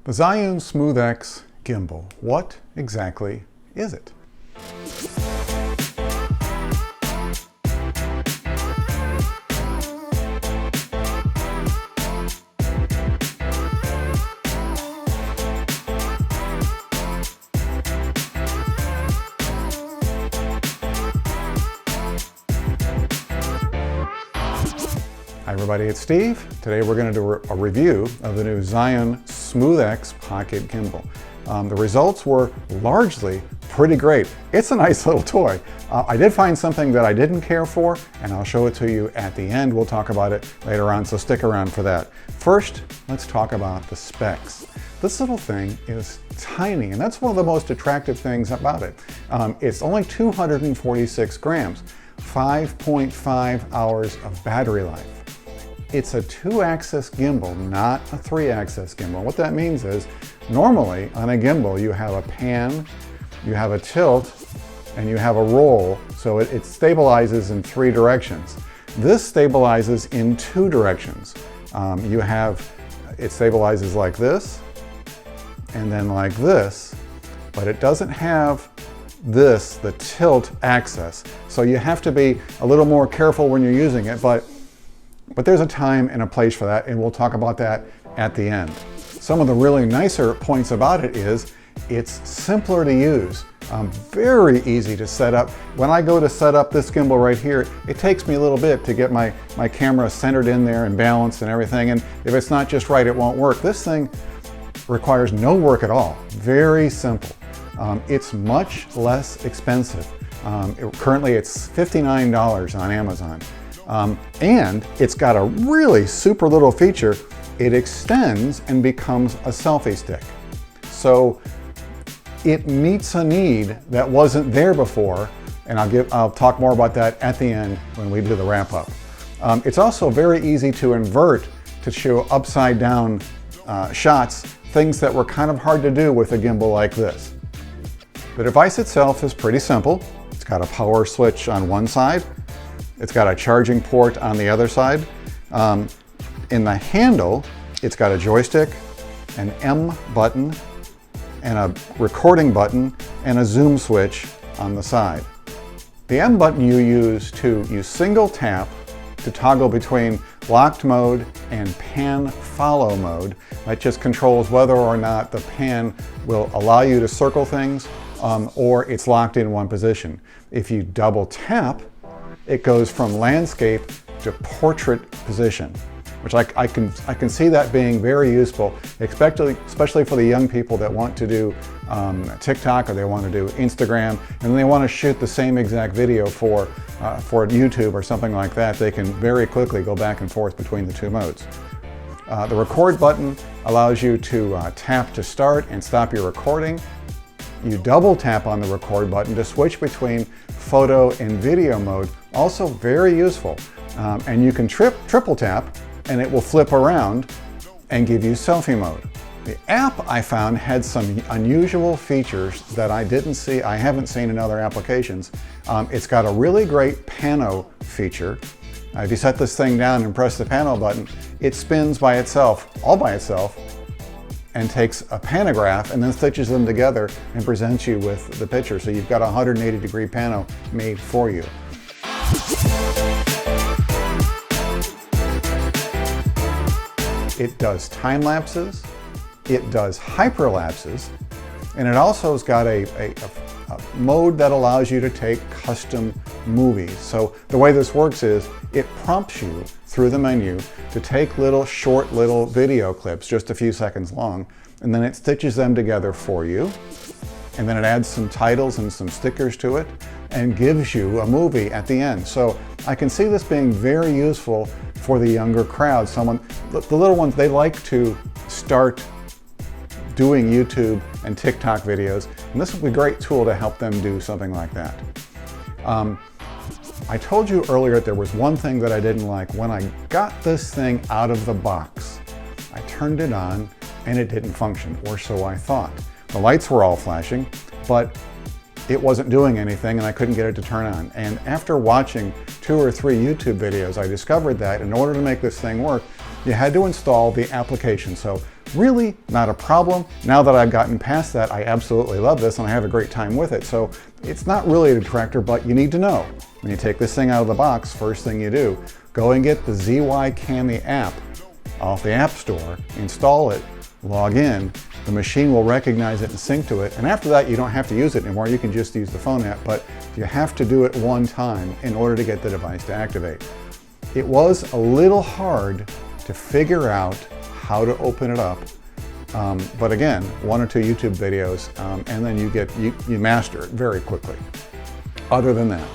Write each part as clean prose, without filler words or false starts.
The Zhiyun Smooth X gimbal. What exactly is it? Hi everybody, it's Steve. Today we're going to do a review of the new Zhiyun Smooth X Pocket Gimbal. The results were largely pretty great. It's a nice little toy. I did find something that I didn't care for, and I'll show it to you at the end. We'll talk about it later on, so stick around for that. First, let's talk about the specs. This little thing is tiny, and that's one of the most attractive things about it. It's only 246 grams, 5.5 hours of battery life. It's a 2-axis gimbal, not a 3-axis gimbal. What that means is, normally on a gimbal you have a pan, you have a tilt, and you have a roll, so it stabilizes in 3 directions. This stabilizes in 2 directions. It stabilizes like this, and then like this, but it doesn't have this, the tilt axis. So you have to be a little more careful when you're using it, but there's a time and a place for that, and we'll talk about that at the end. Some of the really nicer points about it is it's simpler to use, very easy to set up. When I go to set up this gimbal right here, it takes me a little bit to get my camera centered in there and balanced and everything, and if it's not just right, it won't work. This thing requires no work at all, very simple. It's much less expensive. Currently it's $59 on Amazon. And it's got a really super little feature. It extends and becomes a selfie stick. So it meets a need that wasn't there before, and I'll talk more about that at the end when we do the wrap up. It's also very easy to invert to show upside down shots, things that were kind of hard to do with a gimbal like this. The device itself is pretty simple. It's got a power switch on one side. It's got a charging port on the other side. In the handle, it's got a joystick, an M button, and a recording button, and a zoom switch on the side. The M button you use single tap to toggle between locked mode and pan follow mode. That just controls whether or not the pan will allow you to circle things or it's locked in one position. If you double tap, it goes from landscape to portrait position, which I can see that being very useful, especially for the young people that want to do TikTok or they want to do Instagram, and they want to shoot the same exact video for YouTube or something like that. They can very quickly go back and forth between the 2 modes. The record button allows you to tap to start and stop your recording. You double tap on the record button to switch between photo and video mode, also very useful. And you can triple tap and it will flip around and give you selfie mode. The app I found had some unusual features that I haven't seen in other applications. It's got a really great pano feature. If you set this thing down and press the pano button, it spins by itself, all by itself, and takes a pantograph and then stitches them together and presents you with the picture. So you've got a 180-degree pano made for you. It does time lapses, it does hyperlapses, and it also has got a mode that allows you to take custom movies. So the way this works is it prompts you through the menu to take short video clips, just a few seconds long, and then it stitches them together for you. And then it adds some titles and some stickers to it and gives you a movie at the end. So I can see this being very useful for the younger crowd. The little ones, they like to start doing YouTube and TikTok videos, and this would be a great tool to help them do something like that. I told you earlier that there was one thing that I didn't like. When I got this thing out of the box, I turned it on and it didn't function, or so I thought. The lights were all flashing, but it wasn't doing anything and I couldn't get it to turn on. And after watching 2 or 3 YouTube videos, I discovered that in order to make this thing work, you had to install the application. So really not a problem. Now that I've gotten past that, I absolutely love this and I have a great time with it. So it's not really a detractor, but you need to know. When you take this thing out of the box, first thing you do, go and get the ZY Cami app off the App Store, install it, log in, the machine will recognize it and sync to it, and after that you don't have to use it anymore, you can just use the phone app, but you have to do it one time in order to get the device to activate. It was a little hard to figure out how to open it up, but again, 1 or 2 YouTube videos, and then you master it very quickly. Other than that,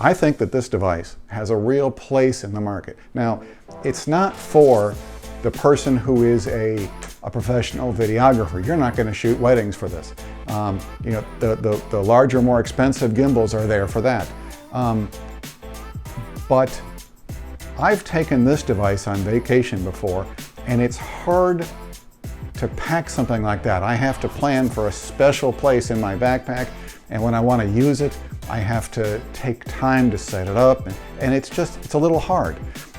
I think that this device has a real place in the market. Now, it's not for the person who is a professional videographer. You're not going to shoot weddings for this. You know, the larger, more expensive gimbals are there for that. But I've taken this device on vacation before, and it's hard to pack something like that. I have to plan for a special place in my backpack, and when I want to use it, I have to take time to set it up, and it's a little hard.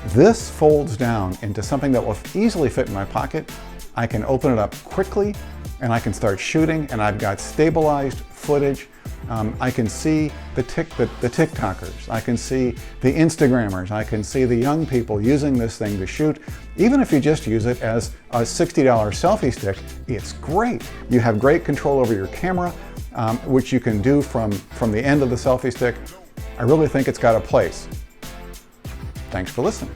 This folds down into something that will easily fit in my pocket. I can open it up quickly, and I can start shooting, and I've got stabilized footage. I can see the TikTokers, I can see the Instagrammers, I can see the young people using this thing to shoot. Even if you just use it as a $60 selfie stick, it's great. You have great control over your camera, which you can do from the end of the selfie stick. I really think it's got a place. Thanks for listening.